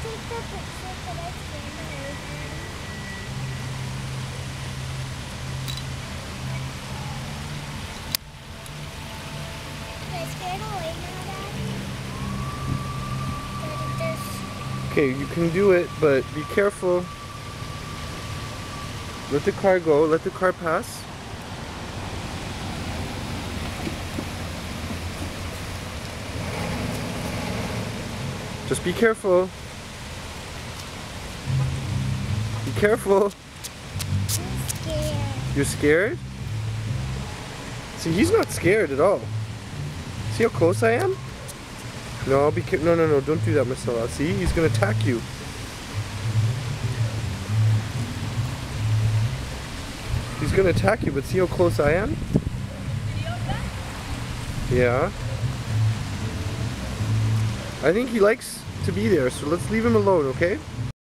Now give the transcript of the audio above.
take the picture? Could I stand over? Can I stand away now, Daddy? Okay, you can do it, but be careful. Let the car go. Let the car pass. Just be careful. Be careful. I'm scared. You're scared? See, he's not scared at all. See how close I am? No, be careful. No, no, no, don't do that, Marcella. See, he's gonna attack you. He's gonna attack you, but see how close I am? Yeah. I think he likes to be there, so let's leave him alone, okay?